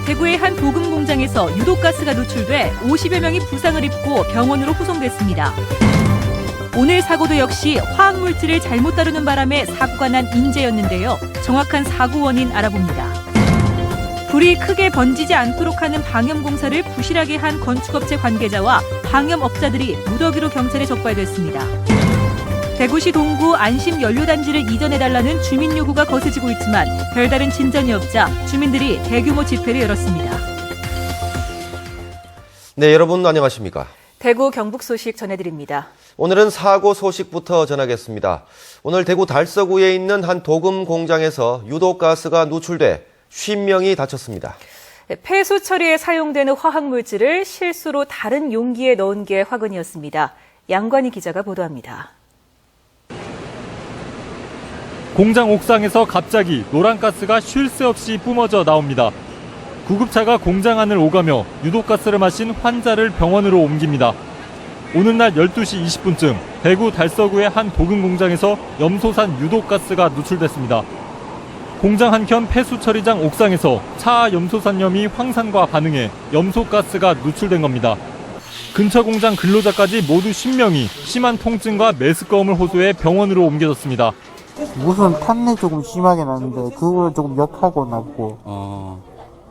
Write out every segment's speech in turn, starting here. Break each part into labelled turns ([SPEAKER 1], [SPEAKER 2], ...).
[SPEAKER 1] 대구의 한 도금 공장에서 유독가스가 누출돼 50여 명이 부상을 입고 병원으로 후송됐습니다. 오늘 사고도 역시 화학물질을 잘못 다루는 바람에 사고가 난 인재였는데요. 정확한 사고 원인 알아봅니다. 불이 크게 번지지 않도록 하는 방염공사를 부실하게 한 건축업체 관계자와 방염업자들이 무더기로 경찰에 적발됐습니다. 대구시 동구 안심연료단지를 이전해달라는 주민 요구가 거세지고 있지만 별다른 진전이 없자 주민들이 대규모 집회를 열었습니다.
[SPEAKER 2] 네, 여러분 안녕하십니까?
[SPEAKER 1] 대구 경북 소식 전해드립니다.
[SPEAKER 2] 오늘은 사고 소식부터 전하겠습니다. 오늘 대구 달서구에 있는 한 도금 공장에서 유독가스가 누출돼 50명이 다쳤습니다.
[SPEAKER 1] 폐수 처리에 사용되는 화학물질을 실수로 다른 용기에 넣은 게 화근이었습니다. 양관희 기자가 보도합니다.
[SPEAKER 3] 공장 옥상에서 갑자기 노란 가스가 쉴 새 없이 뿜어져 나옵니다. 구급차가 공장 안을 오가며 유독가스를 마신 환자를 병원으로 옮깁니다. 오는 날 12시 20분쯤 대구 달서구의 한 도금 공장에서 염소산 유독가스가 누출됐습니다. 공장 한켠 폐수처리장 옥상에서 차와 염소산염이 황산과 반응해 염소가스가 누출된 겁니다. 근처 공장 근로자까지 모두 10명이 심한 통증과 메스꺼움을 호소해 병원으로 옮겨졌습니다.
[SPEAKER 4] 무슨 탄내 조금 심하게 나는데 그걸 조금 역하고 났고.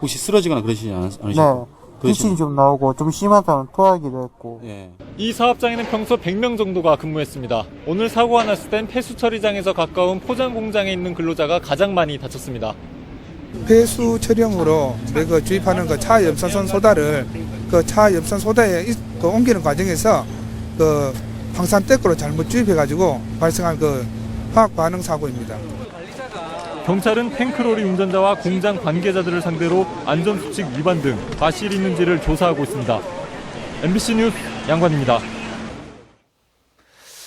[SPEAKER 5] 혹시 쓰러지거나 그러시지 않으셨나요?
[SPEAKER 4] 네, 기침이 좀 나오고 좀 심하다면 토하기도 했고.
[SPEAKER 3] 예. 이 사업장에는 평소 100명 정도가 근무했습니다. 오늘 사고가 났을 땐 폐수처리장에서 가까운 포장 공장에 있는 근로자가 가장 많이 다쳤습니다.
[SPEAKER 6] 폐수 처리용으로 그 주입하는 그 차염산선 소다를 그 차염산 소다에 옮기는 과정에서 그 황산대꾸로 잘못 주입해가지고 발생한 그 화학 반응 사고입니다.
[SPEAKER 3] 경찰은 탱크로리 운전자와 공장 관계자들을 상대로 안전수칙 위반 등 과실이 있는지를 조사하고 있습니다. MBC 뉴스 양관입니다.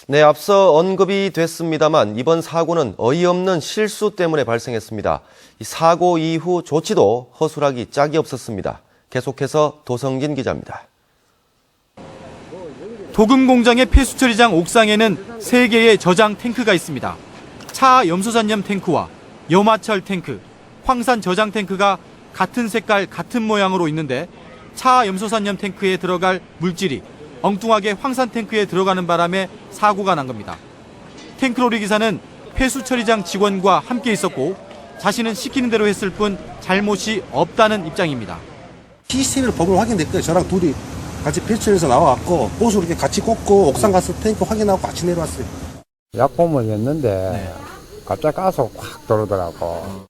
[SPEAKER 2] 네, 앞서 언급이 됐습니다만 이번 사고는 어이없는 실수 때문에 발생했습니다. 이 사고 이후 조치도 허술하기 짝이 없었습니다. 계속해서 도성진 기자입니다.
[SPEAKER 7] 도금 공장의 폐수처리장 옥상에는 3개의 저장 탱크가 있습니다. 차 염소산염 탱크와 염화철 탱크, 황산 저장 탱크가 같은 색깔, 같은 모양으로 있는데 차 염소산염 탱크에 들어갈 물질이 엉뚱하게 황산 탱크에 들어가는 바람에 사고가 난 겁니다. 탱크로리 기사는 폐수처리장 직원과 함께 있었고 자신은 시키는 대로 했을 뿐 잘못이 없다는 입장입니다.
[SPEAKER 5] CCTV를 보고 확인됐고요. 저랑 둘이 같이 폐수처리에서 나와갖고 보수로 이렇게 같이 꽂고 옥상 가서 탱크 확인하고 같이 내려왔어요.
[SPEAKER 4] 약품을 냈는데 갑자기 가스가 확 들어오더라고.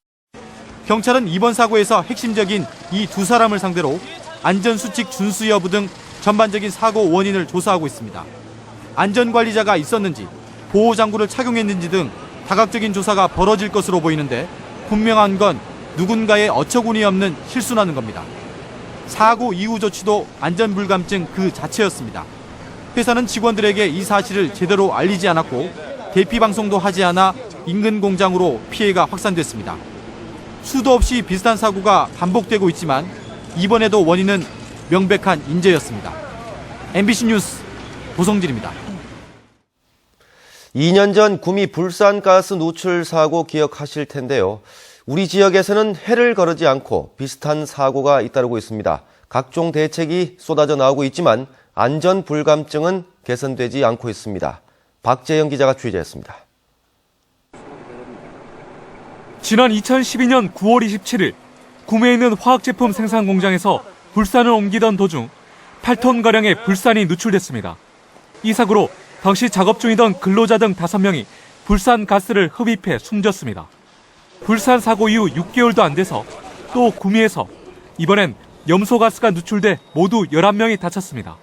[SPEAKER 7] 경찰은 이번 사고에서 핵심적인 이 두 사람을 상대로 안전수칙 준수 여부 등 전반적인 사고 원인을 조사하고 있습니다. 안전관리자가 있었는지, 보호장구를 착용했는지 등 다각적인 조사가 벌어질 것으로 보이는데 분명한 건 누군가의 어처구니 없는 실수라는 겁니다. 사고 이후 조치도 안전불감증 그 자체였습니다. 회사는 직원들에게 이 사실을 제대로 알리지 않았고 대피 방송도 하지 않아 인근 공장으로 피해가 확산됐습니다. 수도 없이 비슷한 사고가 반복되고 있지만 이번에도 원인은 명백한 인재였습니다. MBC 뉴스 도성진입니다.
[SPEAKER 2] 2년 전 구미 불산가스 누출 사고 기억하실 텐데요. 우리 지역에서는 해를 거르지 않고 비슷한 사고가 잇따르고 있습니다. 각종 대책이 쏟아져 나오고 있지만 안전 불감증은 개선되지 않고 있습니다. 박재영 기자가 취재했습니다.
[SPEAKER 3] 지난 2012년 9월 27일 구미에 있는 화학제품 생산 공장에서 불산을 옮기던 도중 8톤가량의 불산이 누출됐습니다. 이 사고로 당시 작업 중이던 근로자 등 5명이 불산 가스를 흡입해 숨졌습니다. 불산 사고 이후 6개월도 안 돼서 또 구미에서 이번엔 염소가스가 누출돼 모두 11명이 다쳤습니다.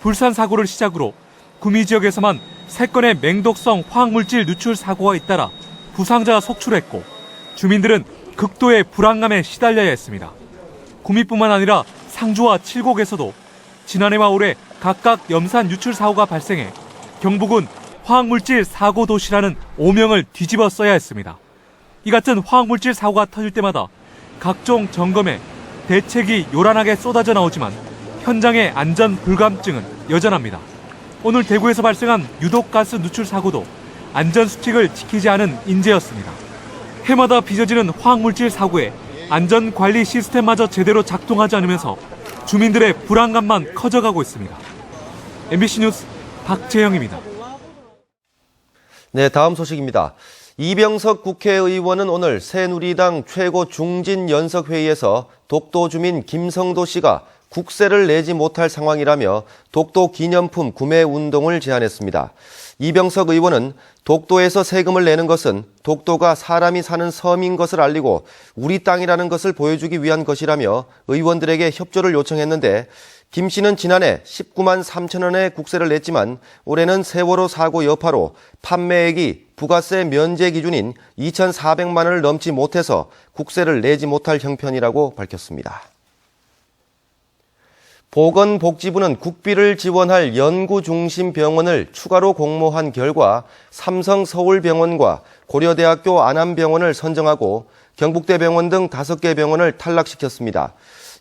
[SPEAKER 3] 불산 사고를 시작으로 구미 지역에서만 3건의 맹독성 화학물질 누출 사고가 잇따라 부상자가 속출했고 주민들은 극도의 불안감에 시달려야 했습니다. 구미뿐만 아니라 상주와 칠곡에서도 지난해와 올해 각각 염산 유출 사고가 발생해 경북은 화학물질 사고 도시라는 오명을 뒤집어 써야 했습니다. 이 같은 화학물질 사고가 터질 때마다 각종 점검에 대책이 요란하게 쏟아져 나오지만 현장의 안전 불감증은 여전합니다. 오늘 대구에서 발생한 유독가스 누출 사고도 안전수칙을 지키지 않은 인재였습니다. 해마다 빚어지는 화학물질 사고에 안전관리 시스템마저 제대로 작동하지 않으면서 주민들의 불안감만 커져가고 있습니다. MBC 뉴스 박재영입니다.
[SPEAKER 2] 네, 다음 소식입니다. 이병석 국회의원은 오늘 새누리당 최고 중진 연석회의에서 독도 주민 김성도 씨가 국세를 내지 못할 상황이라며 독도 기념품 구매 운동을 제안했습니다. 이병석 의원은 독도에서 세금을 내는 것은 독도가 사람이 사는 섬인 것을 알리고 우리 땅이라는 것을 보여주기 위한 것이라며 의원들에게 협조를 요청했는데 김 씨는 지난해 19만 3천 원의 국세를 냈지만 올해는 세월호 사고 여파로 판매액이 부가세 면제 기준인 2,400만 원을 넘지 못해서 국세를 내지 못할 형편이라고 밝혔습니다. 보건복지부는 국비를 지원할 연구중심 병원을 추가로 공모한 결과 삼성서울병원과 고려대학교 안암병원을 선정하고 경북대병원 등 5개 병원을 탈락시켰습니다.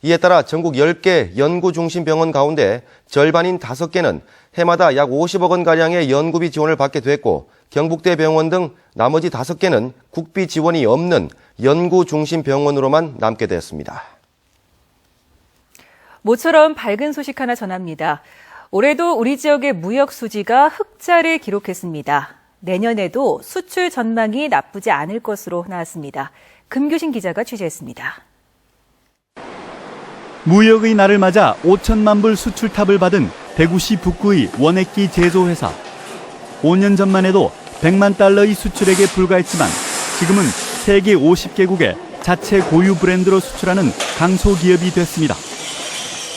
[SPEAKER 2] 이에 따라 전국 10개 연구중심 병원 가운데 절반인 5개는 해마다 약 50억 원가량의 연구비 지원을 받게 됐고 경북대병원 등 나머지 5개는 국비 지원이 없는 연구중심 병원으로만 남게 됐습니다.
[SPEAKER 1] 모처럼 밝은 소식 하나 전합니다. 올해도 우리 지역의 무역 수지가 흑자를 기록했습니다. 내년에도 수출 전망이 나쁘지 않을 것으로 나왔습니다. 금교신 기자가 취재했습니다.
[SPEAKER 8] 무역의 날을 맞아 5천만 불 수출탑을 받은 대구시 북구의 원액기 제조회사. 5년 전만 해도 100만 달러의 수출액에 불과했지만 지금은 세계 50개국에 자체 고유 브랜드로 수출하는 강소기업이 됐습니다.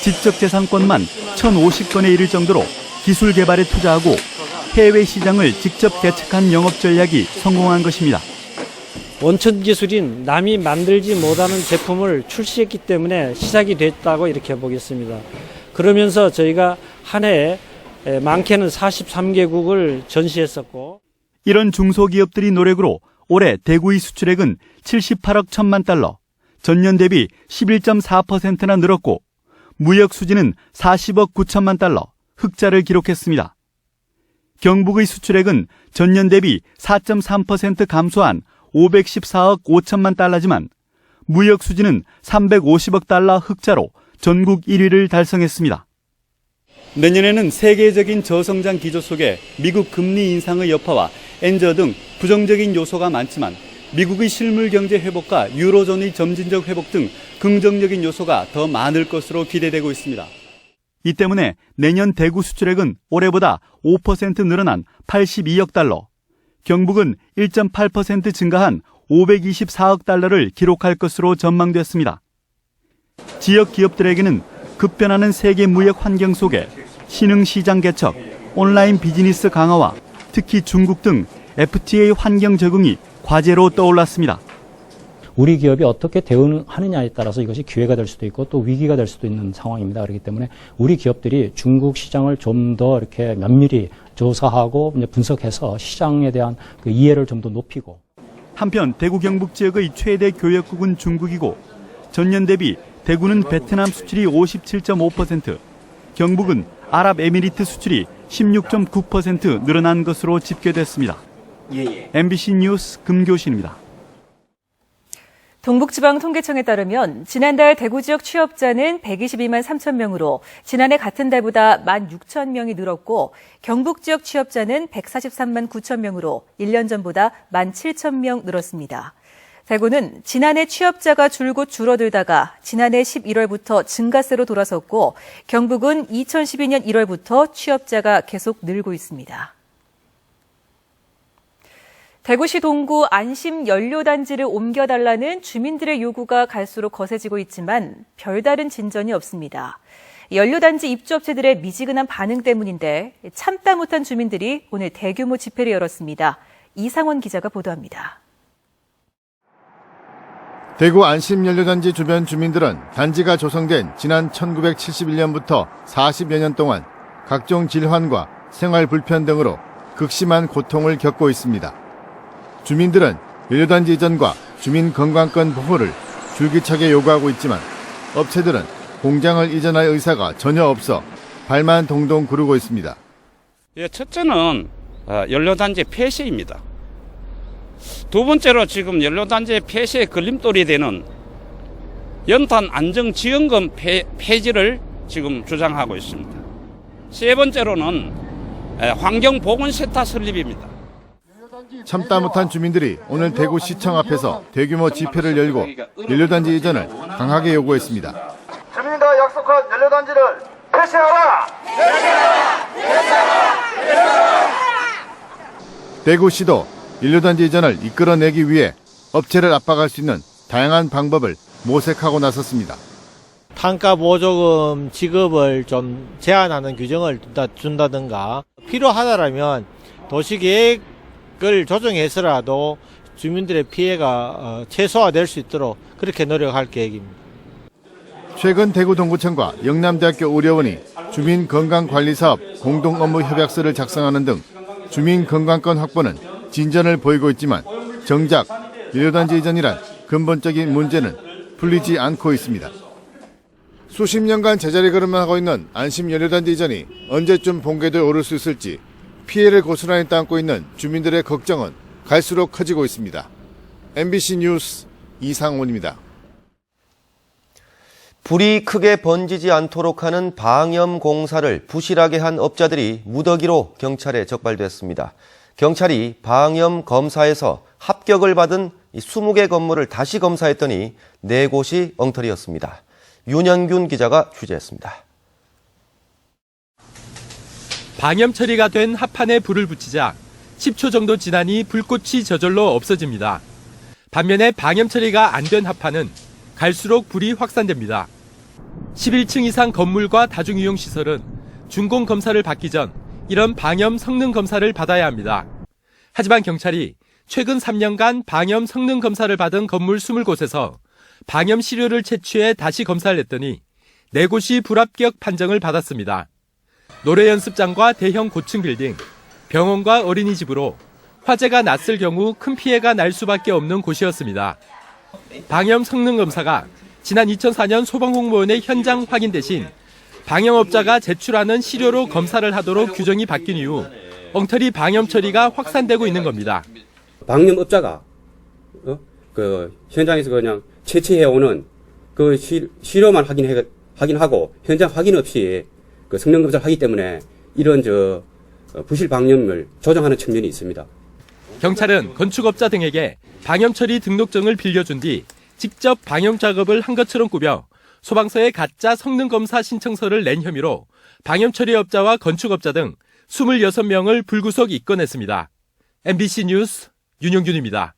[SPEAKER 8] 지적재산권만 1,050건에 이를 정도로 기술 개발에 투자하고 해외 시장을 직접 개척한 영업 전략이 성공한 것입니다.
[SPEAKER 9] 원천 기술인 남이 만들지 못하는 제품을 출시했기 때문에 시작이 됐다고 이렇게 보겠습니다. 그러면서 저희가 한 해에 많게는 43개국을 전시했었고.
[SPEAKER 8] 이런 중소기업들이 노력으로 올해 대구의 수출액은 78억 1천만 달러, 전년 대비 11.4%나 늘었고 무역 수지는 40억 9천만 달러, 흑자를 기록했습니다. 경북의 수출액은 전년 대비 4.3% 감소한 514억 5천만 달러지만 무역 수지는 350억 달러 흑자로 전국 1위를 달성했습니다. 내년에는 세계적인 저성장 기조 속에 미국 금리 인상의 여파와 엔저 등 부정적인 요소가 많지만 미국의 실물 경제 회복과 유로존의 점진적 회복 등 긍정적인 요소가 더 많을 것으로 기대되고 있습니다. 이 때문에 내년 대구 수출액은 올해보다 5% 늘어난 82억 달러, 경북은 1.8% 증가한 524억 달러를 기록할 것으로 전망됐습니다. 지역 기업들에게는 급변하는 세계 무역 환경 속에 신흥시장 개척, 온라인 비즈니스 강화와 특히 중국 등 FTA 환경 적응이 과제로 떠올랐습니다.
[SPEAKER 10] 우리 기업이 어떻게 대응하느냐에 따라서 이것이 기회가 될 수도 있고 또 위기가 될 수도 있는 상황입니다. 그렇기 때문에 우리 기업들이 중국 시장을 좀 더 이렇게 면밀히 조사하고 분석해서 시장에 대한 그 이해를 좀 더 높이고.
[SPEAKER 8] 한편 대구 경북 지역의 최대 교역국은 중국이고 전년 대비 대구는 베트남 수출이 57.5%, 경북은 아랍에미리트 수출이 16.9% 늘어난 것으로 집계됐습니다. MBC 뉴스 금교신입니다.
[SPEAKER 1] 동북지방통계청에 따르면 지난달 대구 지역 취업자는 122만 3천 명으로 지난해 같은 달보다 1만 6천 명이 늘었고 경북 지역 취업자는 143만 9천 명으로 1년 전보다 1만 7천 명 늘었습니다. 대구는 지난해 취업자가 줄곧 줄어들다가 지난해 11월부터 증가세로 돌아섰고 경북은 2012년 1월부터 취업자가 계속 늘고 있습니다. 대구시 동구 안심 연료단지를 옮겨달라는 주민들의 요구가 갈수록 거세지고 있지만 별다른 진전이 없습니다. 연료단지 입주업체들의 미지근한 반응 때문인데 참다 못한 주민들이 오늘 대규모 집회를 열었습니다. 이상원 기자가 보도합니다.
[SPEAKER 11] 대구 안심연료단지 주변 주민들은 단지가 조성된 지난 1971년부터 40여 년 동안 각종 질환과 생활 불편 등으로 극심한 고통을 겪고 있습니다. 주민들은 연료단지 이전과 주민 건강권 보호를 줄기차게 요구하고 있지만 업체들은 공장을 이전할 의사가 전혀 없어 발만 동동 구르고 있습니다.
[SPEAKER 12] 첫째는 연료단지 폐쇄입니다. 두 번째로 지금 연료단지 폐쇄에 걸림돌이 되는 연탄 안정지원금 폐지를 지금 주장하고 있습니다. 세 번째로는 환경보건센터 설립입니다.
[SPEAKER 11] 참다 못한 주민들이 오늘 대구시청 앞에서 대규모 집회를 열고 연료단지 이전을 강하게 요구했습니다.
[SPEAKER 13] 주민과 약속한 연료단지를 폐쇄하라!
[SPEAKER 11] 대구시도 연료단지 이전을 이끌어내기 위해 업체를 압박할 수 있는 다양한 방법을 모색하고 나섰습니다.
[SPEAKER 14] 탄가 보조금 지급을 좀 제한하는 규정을 준다든가 필요하다라면 도시계획을 조정해서라도 주민들의 피해가 최소화될 수 있도록 그렇게 노력할 계획입니다.
[SPEAKER 11] 최근 대구 동구청과 영남대학교 의료원이 주민건강관리사업 공동업무협약서를 작성하는 등 주민건강권 확보는 진전을 보이고 있지만 정작 연료단지 이전이란 근본적인 문제는 풀리지 않고 있습니다. 수십 년간 제자리 걸음만 하고 있는 안심 연료단지 이전이 언제쯤 본궤도에 오를 수 있을지 피해를 고스란히担고 있는 주민들의 걱정은 갈수록 커지고 있습니다. MBC 뉴스 이상훈입니다.
[SPEAKER 2] 불이 크게 번지지 않도록 하는 방염 공사를 부실하게 한 업자들이 무더기로 경찰에 적발됐습니다. 경찰이 방염 검사에서 합격을 받은 20개 건물을 다시 검사했더니 4곳이 엉터리였습니다. 윤영균 기자가 취재했습니다.
[SPEAKER 15] 방염 처리가 된 합판에 불을 붙이자 10초 정도 지나니 불꽃이 저절로 없어집니다. 반면에 방염 처리가 안 된 합판은 갈수록 불이 확산됩니다. 11층 이상 건물과 다중이용시설은 준공 검사를 받기 전 이런 방염 성능 검사를 받아야 합니다. 하지만 경찰이 최근 3년간 방염 성능 검사를 받은 건물 20곳에서 방염 시료를 채취해 다시 검사를 했더니 4곳이 불합격 판정을 받았습니다. 노래 연습장과 대형 고층 빌딩, 병원과 어린이집으로 화재가 났을 경우 큰 피해가 날 수밖에 없는 곳이었습니다. 방염 성능 검사가 지난 2004년 소방공무원의 현장 확인 대신 방염업자가 제출하는 시료로 검사를 하도록 규정이 바뀐 이후 엉터리 방염 처리가 확산되고 있는 겁니다.
[SPEAKER 16] 방염업자가 현장에서 그냥 채취해오는 그 시료만 확인하고 현장 확인 없이 그 성능 검사를 하기 때문에 이런 부실 방염을 조장하는 측면이 있습니다.
[SPEAKER 15] 경찰은 건축업자 등에게 방염 처리 등록증을 빌려준 뒤 직접 방염 작업을 한 것처럼 꾸며 소방서에 가짜 성능 검사 신청서를 낸 혐의로 방염 처리업자와 건축업자 등 26명을 불구속 입건했습니다. MBC 뉴스 윤영균입니다.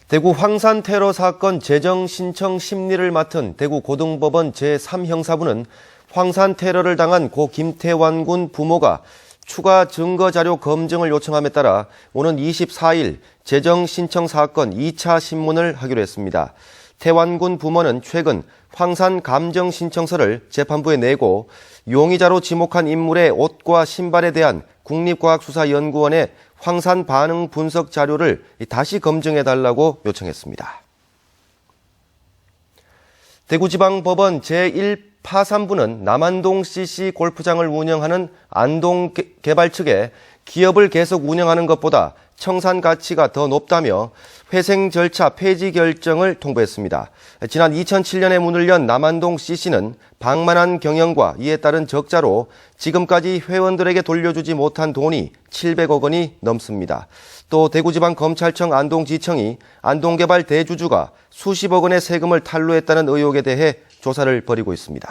[SPEAKER 2] 대구 황산 테러 사건 재정 신청 심리를 맡은 대구 고등법원 제3형사부는 황산 테러를 당한 고 김태환 군 부모가 추가 증거 자료 검증을 요청함에 따라 오는 24일 재정 신청 사건 2차 신문을 하기로 했습니다. 태환 군 부모는 최근 황산 감정 신청서를 재판부에 내고 용의자로 지목한 인물의 옷과 신발에 대한 국립과학수사연구원의 황산 반응 분석 자료를 다시 검증해달라고 요청했습니다. 대구지방법원 제1파산부는 남안동 CC 골프장을 운영하는 안동개발 측에 기업을 계속 운영하는 것보다 청산 가치가 더 높다며 회생 절차 폐지 결정을 통보했습니다. 지난 2007년에 문을 연 남안동 CC는 방만한 경영과 이에 따른 적자로 지금까지 회원들에게 돌려주지 못한 돈이 700억 원이 넘습니다. 또 대구지방검찰청 안동지청이 안동개발 대주주가 수십억 원의 세금을 탈루했다는 의혹에 대해 조사를 벌이고 있습니다.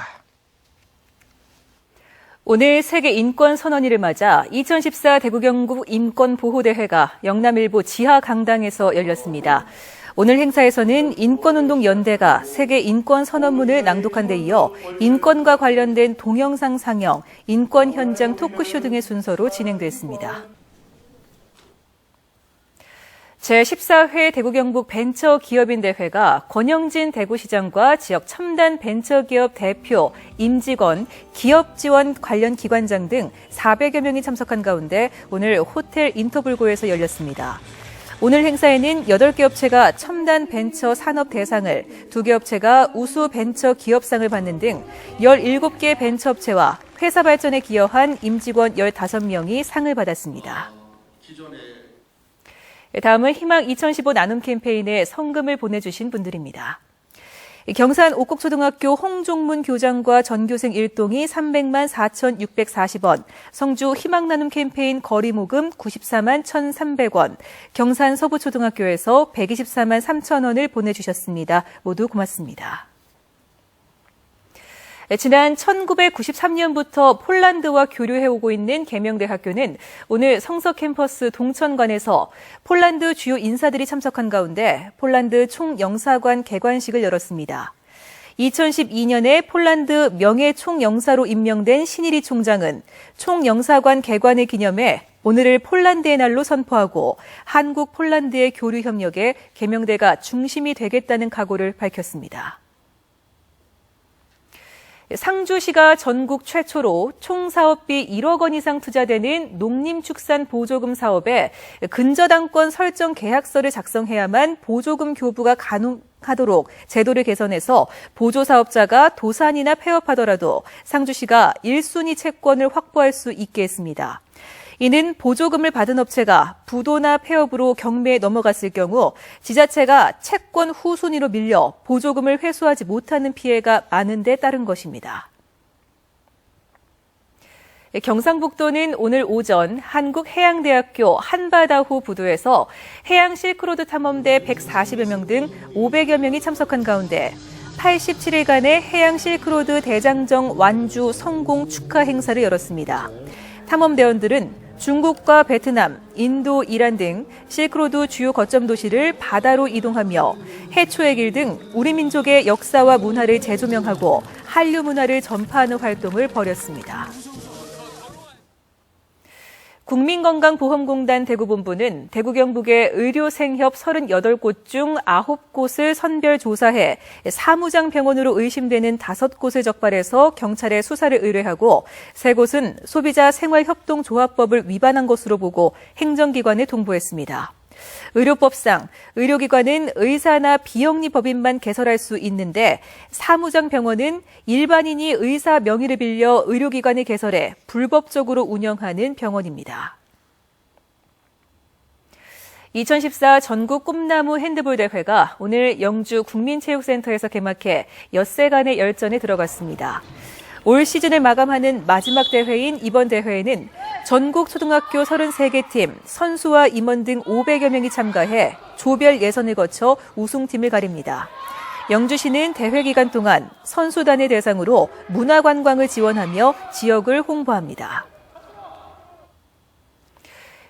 [SPEAKER 1] 오늘 세계 인권 선언일을 맞아 2014 대구 경북 인권보호대회가 영남일보 지하강당에서 열렸습니다. 오늘 행사에서는 인권운동연대가 세계 인권 선언문을 낭독한 데 이어 인권과 관련된 동영상 상영, 인권 현장 토크쇼 등의 순서로 진행됐습니다. 제14회 대구 경북 벤처기업인 대회가 권영진 대구시장과 지역 첨단 벤처기업 대표, 임직원, 기업 지원 관련 기관장 등 400여 명이 참석한 가운데 오늘 호텔 인터블고에서 열렸습니다. 오늘 행사에는 8개 업체가 첨단 벤처 산업 대상을, 2개 업체가 우수 벤처 기업상을 받는 등 17개 벤처 업체와 회사 발전에 기여한 임직원 15명이 상을 받았습니다. 다음은 희망 2015 나눔 캠페인에 성금을 보내주신 분들입니다. 경산 옥곡초등학교 홍종문 교장과 전교생 1동이 300만 4,640원, 성주 희망나눔 캠페인 거리모금 94만 1,300원, 경산 서부초등학교에서 124만 3,000원을 보내주셨습니다. 모두 고맙습니다. 지난 1993년부터 폴란드와 교류해오고 있는 계명대학교는 오늘 성서 캠퍼스 동천관에서 폴란드 주요 인사들이 참석한 가운데 폴란드 총영사관 개관식을 열었습니다. 2012년에 폴란드 명예 총영사로 임명된 신일이 총장은 총영사관 개관을 기념해 오늘을 폴란드의 날로 선포하고 한국 폴란드의 교류 협력에 계명대가 중심이 되겠다는 각오를 밝혔습니다. 상주시가 전국 최초로 총 사업비 1억 원 이상 투자되는 농림축산보조금 사업에 근저당권 설정 계약서를 작성해야만 보조금 교부가 가능하도록 제도를 개선해서 보조사업자가 도산이나 폐업하더라도 상주시가 1순위 채권을 확보할 수 있게 했습니다. 이는 보조금을 받은 업체가 부도나 폐업으로 경매에 넘어갔을 경우 지자체가 채권 후순위로 밀려 보조금을 회수하지 못하는 피해가 많은 데 따른 것입니다. 경상북도는 오늘 오전 한국해양대학교 한바다호 부두에서 해양 실크로드 탐험대 140여 명 등 500여 명이 참석한 가운데 87일간의 해양 실크로드 대장정 완주 성공 축하 행사를 열었습니다. 탐험대원들은 중국과 베트남, 인도, 이란 등 실크로드 주요 거점 도시를 바다로 이동하며 해초의 길 등 우리 민족의 역사와 문화를 재조명하고 한류 문화를 전파하는 활동을 벌였습니다. 국민건강보험공단 대구본부는 대구 경북의 의료생협 38곳 중 9곳을 선별 조사해 사무장 병원으로 의심되는 5곳을 적발해서 경찰에 수사를 의뢰하고 3곳은 소비자 생활협동조합법을 위반한 것으로 보고 행정기관에 통보했습니다. 의료법상 의료기관은 의사나 비영리 법인만 개설할 수 있는데 사무장 병원은 일반인이 의사 명의를 빌려 의료기관을 개설해 불법적으로 운영하는 병원입니다. 2014 전국 꿈나무 핸드볼 대회가 오늘 영주 국민체육센터에서 개막해 엿새간의 열전에 들어갔습니다. 올 시즌을 마감하는 마지막 대회인 이번 대회에는 전국 초등학교 33개 팀, 선수와 임원 등 500여 명이 참가해 조별 예선을 거쳐 우승팀을 가립니다. 영주시는 대회 기간 동안 선수단을 대상으로 문화관광을 지원하며 지역을 홍보합니다.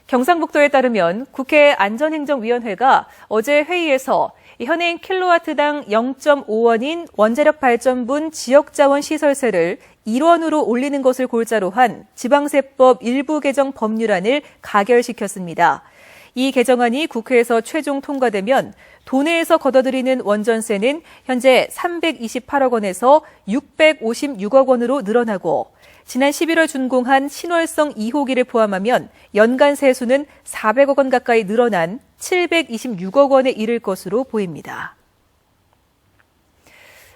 [SPEAKER 1] 경상북도에 따르면 국회 안전행정위원회가 어제 회의에서 현행 킬로와트당 0.5원인 원자력 발전분 지역자원 시설세를 1원으로 올리는 것을 골자로 한 지방세법 일부 개정 법률안을 가결시켰습니다. 이 개정안이 국회에서 최종 통과되면 도내에서 걷어들이는 원전세는 현재 328억 원에서 656억 원으로 늘어나고 지난 11월 준공한 신월성 2호기를 포함하면 연간 세수는 400억 원 가까이 늘어난 726억 원에 이를 것으로 보입니다.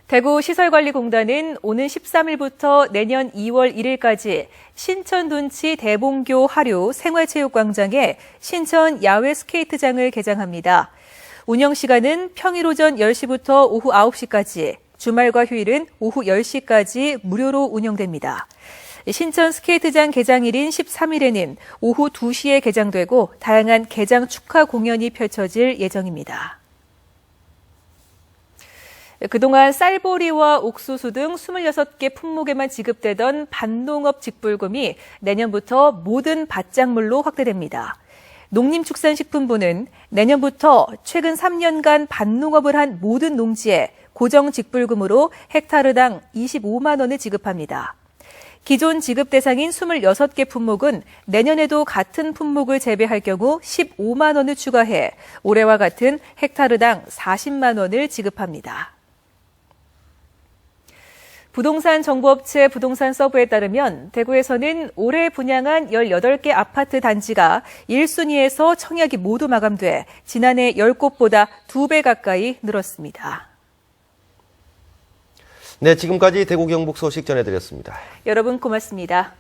[SPEAKER 1] 대구시설관리공단은 오는 13일부터 내년 2월 1일까지 신천둔치 대봉교 하류 생활체육광장에 신천 야외 스케이트장을 개장합니다. 운영시간은 평일 오전 10시부터 오후 9시까지, 주말과 휴일은 오후 10시까지 무료로 운영됩니다. 신천 스케이트장 개장일인 13일에는 오후 2시에 개장되고 다양한 개장 축하 공연이 펼쳐질 예정입니다. 그동안 쌀보리와 옥수수 등 26개 품목에만 지급되던 밭농업 직불금이 내년부터 모든 밭작물로 확대됩니다. 농림축산식품부는 내년부터 최근 3년간 밭농업을 한 모든 농지에 고정 직불금으로 헥타르당 25만 원을 지급합니다. 기존 지급 대상인 26개 품목은 내년에도 같은 품목을 재배할 경우 15만 원을 추가해 올해와 같은 헥타르당 40만 원을 지급합니다. 부동산 정보업체 부동산 서브에 따르면 대구에서는 올해 분양한 18개 아파트 단지가 1순위에서 청약이 모두 마감돼 지난해 10곳보다 2배 가까이 늘었습니다.
[SPEAKER 2] 네, 지금까지 대구 경북 소식 전해드렸습니다.
[SPEAKER 1] 여러분 고맙습니다.